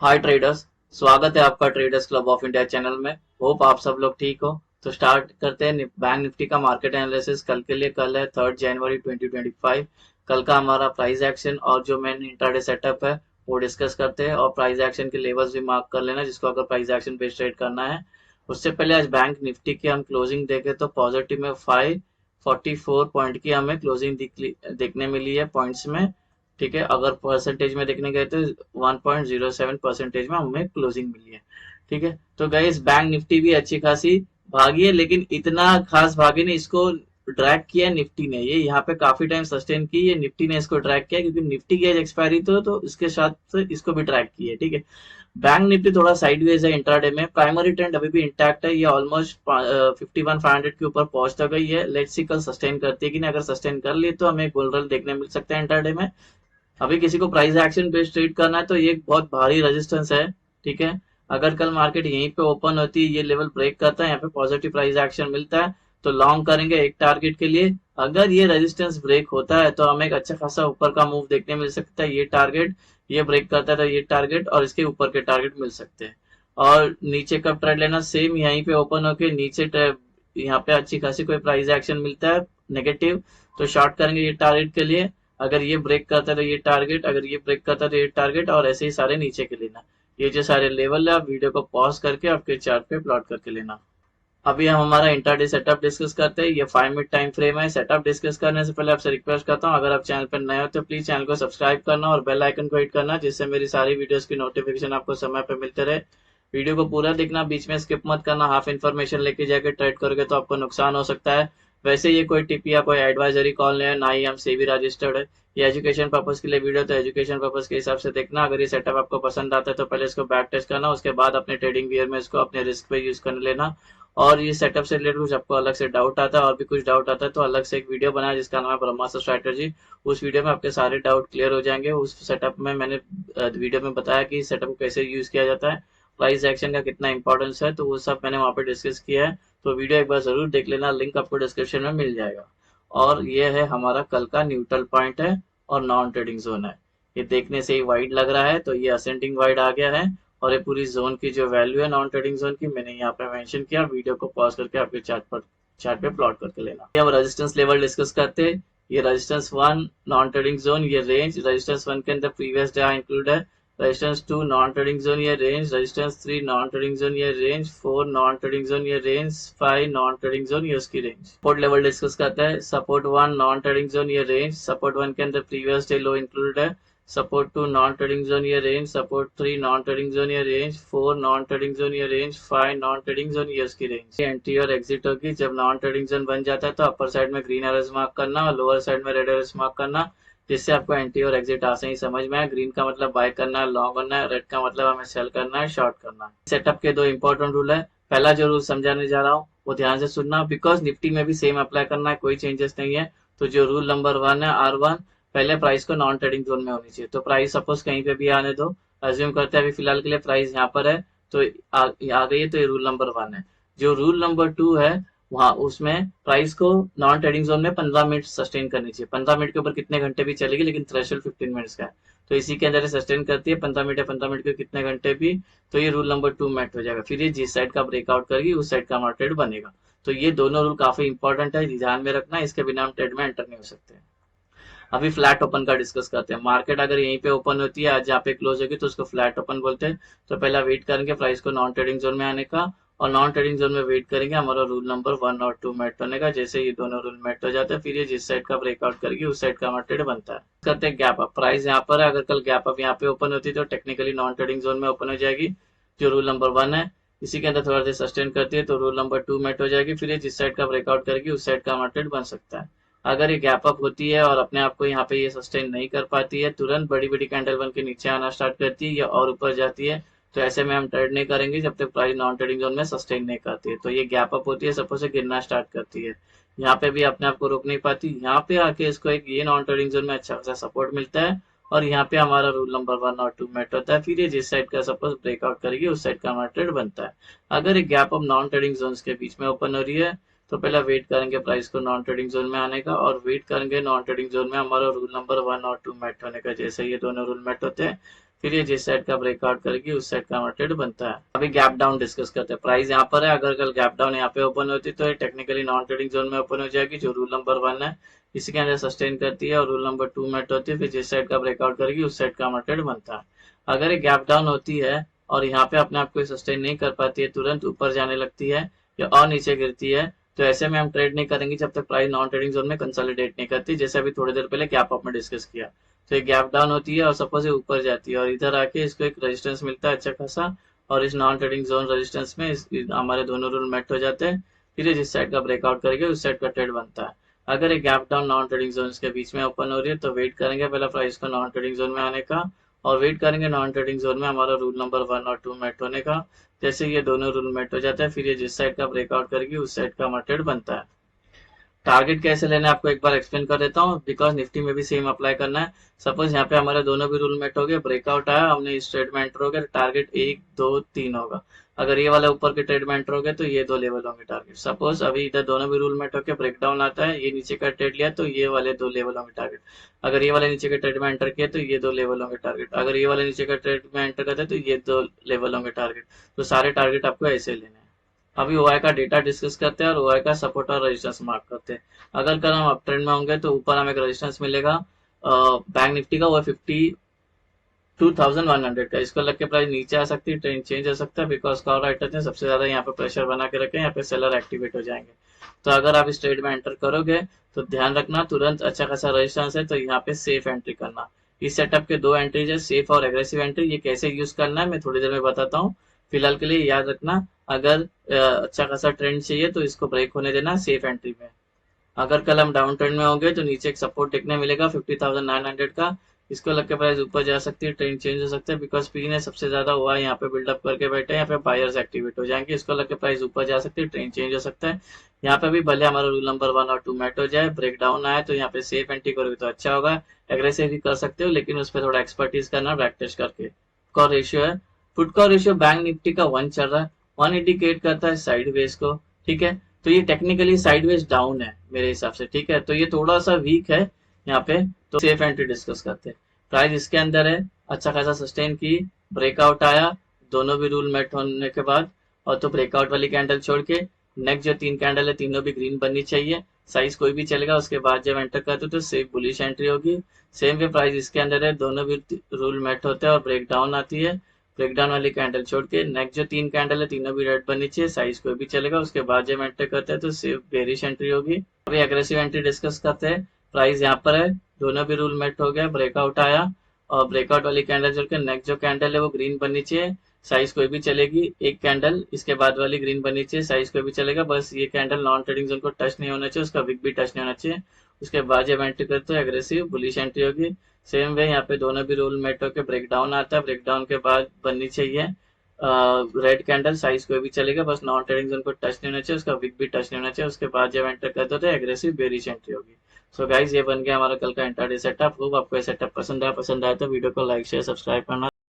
हाय traders. स्वागत है आपका traders club of India channel में। होप आप सब लोग ठीक हो। तो स्टार्ट करते हैं बैंक निफ्टी का मार्केट एनालिसिस कल के लिए। कल है 3 जनवरी 2025। कल का हमारा प्राइस एक्शन और जो मेन इंट्राडे सेटअप है वो डिस्कस करते हैं, और प्राइस एक्शन के लेवल्स भी मार्क कर लेना जिसको अगर प्राइस एक्शन बेस्ड ट्रेड करना है। उससे पहले आज बैंक निफ्टी की हम क्लोजिंग देखें तो पॉजिटिव में 544 पॉइंट की हमें क्लोजिंग देखने मिली है पॉइंट्स में। ठीक है, अगर परसेंटेज में देखने गए तो 1.07% में हमें क्लोजिंग मिली है। ठीक है, तो गाइस बैंक निफ्टी भी अच्छी खासी भागी है, लेकिन इतना खास भागी नहीं। इसको ड्रैग किया निफ्टी ने, ये यहाँ पे काफी टाइम सस्टेन की, ये निफ्टी ने इसको ड्रैग किया क्योंकि निफ्टी की आज एक्सपायरी तो इसके साथ इसको भी ड्रैग किया है। ठीक है, बैंक निफ्टी थोड़ा साइडवेज है इंट्राडे में। प्राइमरी ट्रेंड अभी भी इंटैक्ट है, ये ऑलमोस्ट 51,500 के ऊपर पहुंच तक गई है। लेट्स सी कल सस्टेन करती है कि नहीं। अगर सस्टेन कर ली तो हमें बुल रन देखने मिल सकता है इंट्राडे में। अभी किसी को प्राइस एक्शन बेस्ड ट्रेड करना है तो ये एक बहुत भारी रेजिस्टेंस है। ठीक है, अगर कल मार्केट यहीं पे ओपन होती है, ये लेवल ब्रेक करता है, यहाँ पे पॉजिटिव प्राइस एक्शन मिलता है तो लॉन्ग करेंगे एक टारगेट के लिए। अगर ये रेजिस्टेंस ब्रेक होता है तो हमें एक अच्छा खासा ऊपर का मूव देखने मिल सकता है। ये टारगेट ये ब्रेक करता है तो ये टारगेट और इसके ऊपर के टारगेट मिल सकते हैं। और नीचे कब ट्रेड लेना, सेम यहीं पे ओपन होके नीचे यहाँ पे अच्छी खासी कोई प्राइस एक्शन मिलता है नेगेटिव तो शॉर्ट करेंगे ये टारगेट के लिए। अगर ये ब्रेक करता है तो ये टारगेट, अगर ये ब्रेक करता है तो ये टारगेट, और ऐसे ही सारे नीचे के लेना। ये जो सारे लेवल है आप वीडियो को पॉज करके आपके चार्ट पे प्लॉट करके लेना। अभी हम हमारा इंट्राडे सेटअप डिस्कस करते हैं। ये 5 मिनट टाइम फ्रेम है। सेटअप डिस्कस करने से पहले आपसे रिक्वेस्ट करता हूँ, अगर आप चैनल पर नए हो तो प्लीज चैनल को सब्सक्राइब करना और बेल आइकन को हिट करना, जिससे मेरी सारी वीडियोस की नोटिफिकेशन आपको समय पे मिलते रहे। वीडियो को पूरा देखना, बीच में स्किप मत करना। हाफ इन्फॉर्मेशन लेके जाकर ट्रेड करोगे तो आपको नुकसान हो सकता है। वैसे ये कोई टिप या कोई एडवाइजरी कॉल नहीं है, ना ही हम सेबी रजिस्टर्ड है। ये एजुकेशन पर्पज के लिए वीडियो, तो एजुकेशन पर्पज के हिसाब से देखना। अगर ये सेटअप आपको पसंद आता है तो पहले इसको बैक टेस्ट करना, उसके बाद अपने ट्रेडिंग गियर में इसको अपने रिस्क पे यूज कर लेना। और ये सेटअप से रिलेटेड कुछ आपको अलग से डाउट आता है और भी कुछ डाउट आता है तो अलग से एक वीडियो बनाया जिसका नाम है ब्रह्मास्त्र स्ट्रैटेजी। उस वीडियो में आपके सारे डाउट क्लियर हो जाएंगे। उस सेटअप में मैंने वीडियो में बताया कि सेटअप को कैसे यूज किया जाता है, प्राइस एक्शन का कितना इंपॉर्टेंस है, तो वो सब मैंने वहाँ पे डिस्कस किया है। तो वीडियो एक बार जरूर देख लेना, लिंक आपको डिस्क्रिप्शन में मिल जाएगा। और ये है हमारा कल का न्यूट्रल पॉइंट है और नॉन ट्रेडिंग जोन है। ये देखने से ही वाइड लग रहा है तो ये असेंडिंग वाइड आ गया है। और ये पूरी जोन की जो वैल्यू है नॉन ट्रेडिंग जोन की मैंने यहाँ पे मेंशन किया। वीडियो को पॉज करके आपके चार्ट पे प्लॉट करके लेना। ये हम रेजिस्टेंस लेवल डिस्कस करते हैं। ये रेजिस्टेंस 1 नॉन ट्रेडिंग जोन, ये रेंज रेजिस्टेंस 1 के अंदर प्रीवियस डे इंक्लूड है। रेजिस्टेंस 2 नॉन ट्रेडिंग जोन, ये range. Resistance 3 non trading zone, ये रेंज। 4 नॉन ट्रेडिंग जोन, ये रेंज। 5 नॉन ट्रेडिंग जोन, ये उसकी रेंज। सपोर्ट लेवल डिस्कस करते हैं। सपोर्ट 1 नॉन ट्रेडिंग जोन, ये रेंज। सपोर्ट 1 के अंदर प्रीवियस डे लो इंक्लूड है। सपोर्ट 2 नॉन ट्रेडिंग जोन, ये range. Support 3 non trading zone, ये रेंज। 4 नॉन ट्रेडिंग जोन, ये रेंज। 5 नॉन ट्रेडिंग जोन, ये उसकी रेंज। एंट्री और एग्जिट होगी जब नॉन ट्रेडिंग जोन बन जाता है तो अपर साइड में ग्रीन एरोज मार्क करना और लोअर साइड में रेड एरोज मार्क करना, जिससे आपको एंट्री और एग्जिट आसानी समझ में आए। ग्रीन का मतलब बाय करना है, लॉन्ग करना है। रेड का मतलब हमें सेल करना है, शॉर्ट करना है। सेटअप के दो इंपॉर्टेंट रूल है। पहला जो रूल समझाने जा रहा हूँ वो ध्यान से सुनना, बिकॉज निफ्टी में भी सेम अप्लाई करना है, कोई चेंजेस नहीं है। तो जो रूल नंबर 1 है R1, पहले प्राइस को नॉन ट्रेडिंग जोन में होनी चाहिए। तो प्राइस सपोज कहीं पे भी आने दो, अज्यूम करते हैं अभी फिलहाल के लिए प्राइस यहाँ पर है तो आ गई है, तो ये रूल नंबर 1 है। जो रूल नंबर 2 है वहां उसमें प्राइस को नॉन ट्रेडिंग जोन में 15 मिनट सस्टेन करनी चाहिए। 15 मिनट के ऊपर कितने घंटे भी चलेगी, लेकिन थ्रेशोल्ड 15 मिनट्स का है तो इसी के अंदर सस्टेन करती है 15 मिनट या 15 मिनट के कितने घंटे भी। तो ये रूल नंबर 2 मेट हो जाएगा। फिर ये जिस साइड का ब्रेकआउट करेगी उस साइड का मार्केट बनेगा। तो ये दोनों रूल काफी इंपॉर्टेंट है, ध्यान में रखना, इसके बिना हम ट्रेड में एंटर नहीं हो सकते। अभी फ्लैट ओपन का डिस्कस करते हैं। मार्केट अगर यहीं पे ओपन होती है आज जहाँ पे क्लोज होगी तो उसको फ्लैट ओपन बोलते हैं। तो पहला वेट करेंगे प्राइस को नॉन ट्रेडिंग जोन में आने का, और नॉन ट्रेडिंग जोन में वेट करेंगे हमारा रूल नंबर 1 और 2 मेट होने का। जैसे ये दोनों रूल मेट हो जाते हैं फिर ये जिस साइड का ब्रेकआउट करेगी उस साइड का हमारा ट्रेड बनता है। करते हैं गैप अप। प्राइस यहाँ पर है, अगर कल गैप अप यहाँ पे ओपन होती है तो टेक्निकली नॉन ट्रेडिंग जोन में ओपन हो जाएगी, जो रूल नंबर 1 है। इसी के अंदर थोड़ा देर सस्टेन करती है तो रूल नंबर 2 मेट हो जाएगी, फिर ये जिस साइड का ब्रेकआउट करेगी उस साइड का हमारा ट्रेड बन सकता है। अगर ये गैप अप होती है और अपने आप को यहाँ पे ये सस्टेन नहीं कर पाती है, तुरंत बड़ी बड़ी कैंडल बन के नीचे आना स्टार्ट करती है या और ऊपर जाती है, तो ऐसे में हम ट्रेड नहीं करेंगे जब तक प्राइस नॉन ट्रेडिंग जोन में सस्टेन नहीं करती है। तो ये गैप अप होती है, सपोज से गिरना स्टार्ट करती है, यहाँ पे भी अपने आप को रोक नहीं पाती, यहाँ पे आके इसको एक ये नॉन ट्रेडिंग जोन में अच्छा खासा सपोर्ट मिलता है और यहाँ पे हमारा रूल नंबर 1 और 2 मेट होता है। फिर ये जिस साइड का सपोज ब्रेकआउट करेगी उस साइड का हमारा ट्रेड बनता है। अगर ये gap up non trading zone के बीच में ओपन हो रही है तो पहले वेट करेंगे प्राइस को नॉन ट्रेडिंग जोन में आने का, और वेट करेंगे नॉन ट्रेडिंग जोन में हमारा रूल नंबर 1 और 2 मेट होने का। जैसे ये दोनों रूल मेट होते हैं फिर ये जिस साइड का ब्रेकआउट करेगी उस साइड का ट्रेड बनता है। अभी गैप डाउन डिस्कस करते हैं। प्राइस यहाँ पर है, अगर कल गैप डाउन यहाँ पे ओपन होती तो ये टेक्निकली नॉन ट्रेडिंग जोन में ओपन हो जाएगी, जो रूल नंबर 1 है इसी के अंदर सस्टेन करती है, और रूल नंबर 2 मेट होती है, फिर जिस साइड का ब्रेकआउट करेगी उस साइड का ट्रेड बनता है। अगर ये गैप डाउन होती है और यहाँ पे अपने आप को सस्टेन नहीं कर पाती है, तुरंत ऊपर जाने लगती है या और नीचे गिरती है, तो ऐसे में हम ट्रेड नहीं करेंगे जब तक प्राइस नॉन ट्रेडिंग जोन में कंसोलिडेट नहीं करती, जैसे अभी थोड़ी देर पहले गैप अप में डिस्कस किया। तो ये गैप डाउन होती है और सपोज ये ऊपर जाती है और इधर आके इसको एक रेजिस्टेंस मिलता है अच्छा खासा, और इस नॉन ट्रेडिंग जोन रेजिस्टेंस में हमारे दोनों रूल मेट हो जाते हैं, फिर ये जिस साइड का ब्रेकआउट करेंगे उस साइड का ट्रेड बनता है। अगर ये gap down non trading zone के बीच में ओपन हो रही है तो वेट करेंगे पहले प्राइस को नॉन ट्रेडिंग जोन में आने का, और वेट करेंगे नॉन ट्रेडिंग जोन में हमारा रूल नंबर 1 और 2 मेट होने का। जैसे ये दोनों रूल मेट हो जाता है, फिर ये जिस साइड का ब्रेकआउट करेगी उस साइड का ट्रेड बनता है। टारगेट कैसे लेना है आपको एक बार एक्सप्लेन कर देता हूँ, बिकॉज निफ्टी में भी सेम अप्लाई करना है। सपोज यहाँ पे हमारे दोनों भी रूल मेट हो गए, ब्रेकआउट आया, हमने इस ट्रेड में एंटर हो गए, टारगेट 1 2 3 होगा। अगर ये वाला ऊपर के ट्रेड में एंटर हो गए तो ये 2 लेवल होंगे टारगेट। सपोज अभी इधर दोनों भी रूल मेट होकर ब्रेकडाउन आता है, ये नीचे का ट्रेड लिया तो ये वाले 2 लेवल होंगे टारगेट। अगर ये वाले नीचे के ट्रेड में एंटर किया तो ये 2 लेवल होंगे टारगेट। अगर ये वाले नीचे का ट्रेड में एंटर करते तो ये 2 लेवल होंगे टारगेट। तो सारे टारगेट आपको ऐसे लेने हैं। अभी ओआई का डेटा डिस्कस करते हैं और ओआई का सपोर्ट और रेजिस्टेंस मार्क करते हैं। अगर कल हम अप ट्रेंड में होंगे तो ऊपर हमें एक रेजिस्टेंस मिलेगा बैंक निफ्टी का, वो 52,100 का। इसको लग के प्राइस नीचे आ सकती है, ट्रेंड चेंज हो सकता है, बिकॉज कॉल राइटर्स ने सबसे ज्यादा यहाँ पे प्रेशर बना के रखे हैं, यहाँ पे सेलर एक्टिवेट हो जाएंगे। तो अगर आप इस ट्रेड में एंटर करोगे तो ध्यान रखना तुरंत अच्छा खासा रेजिस्टेंस है तो यहाँ पे सेफ एंट्री करना। इस सेटअप के 2 एंट्रीज है, सेफ और एग्रेसिव एंट्री। ये कैसे यूज करना है मैं थोड़ी देर में बताता हूँ, फिलहाल के लिए याद रखना। अगर अच्छा खासा ट्रेंड चाहिए तो इसको ब्रेक होने देना सेफ एंट्री में। अगर कल हम डाउन ट्रेंड में होंगे तो नीचे एक सपोर्ट देखने मिलेगा 50,900 का, इसको लग के प्राइस ऊपर जा सकती है, ट्रेंड चेंज हो सकता है, बिकॉज पी ने सबसे ज्यादा हुआ है यहाँ पे बिल्डअप करके बैठे हैं, यहाँ पे बायर्स एक्टिवेट हो जाएंगे, इसको लग के प्राइस ऊपर जा सकती है, ट्रेंड चेंज हो सकता है। यहाँ पे भी भले हमारा रूल नंबर 1 और 2 मैट हो जाए, ब्रेक डाउन आए तो यहाँ पे सेफ एंट्री करोगे तो अच्छा होगा। एग्रेसिव भी कर सकते हो लेकिन उस पर थोड़ा एक्सपर्टीज करना बैक टेस्ट करके। का रेशियो है, फुट का रेशियो बैंक निफ्टी का 1 चल रहा है, 1 इंडिकेट करता है साइडवेज को, ठीक है। तो ये टेक्निकली साइडवेज डाउन है मेरे हिसाब से, ठीक है, तो ये थोड़ा सा वीक है यहाँ पे। तो सेफ एंट्री डिस्कस करते हैं। प्राइस इसके अंदर है, अच्छा खासा सस्टेन की, ब्रेकआउट आया दोनों भी रूल मेट होने के बाद, और तो ब्रेकआउट वाली कैंडल छोड़ के नेक्स्ट जो 3 कैंडल है तीनों भी ग्रीन बननी चाहिए, साइज कोई भी चलेगा। उसके बाद जब एंटर करते तो सेफ बुलिश एंट्री होगी। सेम वे प्राइस इसके अंदर है, दोनों भी रूल मेट होते हैं और ब्रेक डाउन आती है, ब्रेकडाउन वाली कैंडल छोड़ के नेक्स्ट जो 3 कैंडल है तीनों भी रेड बननी चाहिए, साइज कोई भी चलेगा। उसके बाद जब एंटर करते हैं तो सिर्फ बेरिश एंट्री होगी। अभी एग्रेसिव एंट्री डिस्कस करते हैं। प्राइस यहाँ पर है, दोनों भी रूल मेट हो गया, ब्रेकआउट आया और ब्रेकआउट वाली कैंडल छोड़ के नेक्स्ट जो कैंडल है वो ग्रीन बननी चाहिए, साइज कोई भी चलेगी। एक कैंडल इसके बाद वाली ग्रीन बननी चाहिए, साइज कोई भी चलेगा, बस ये कैंडल नॉन ट्रेडिंग जोन को टच नहीं होना चाहिए, उसका विक भी टच नहीं होना चाहिए। उसके बाद जब एंट्री करते हो एग्रेसिव बुलिश एंट्री होगी। सेम वे यहाँ पे दोनों भी रूल मेट होकर ब्रेकडाउन आता है, ब्रेकडाउन के बाद बननी चाहिए रेड कैंडल, साइज कोई भी चलेगा, बस नॉन ट्रेडिंग जोन को टच नहीं होना चाहिए, उसका विक भी टच नहीं होना चाहिए। उसके बाद जब एंटर करते हो तो एग्रेसिव बेरिश एंट्री होगी। सो गाइज ये बन गया हमारा कल का इंट्राडे सेटअप। होप आपको ये सेटअप पसंद आया तो वीडियो को लाइक शेयर सब्सक्राइब करना।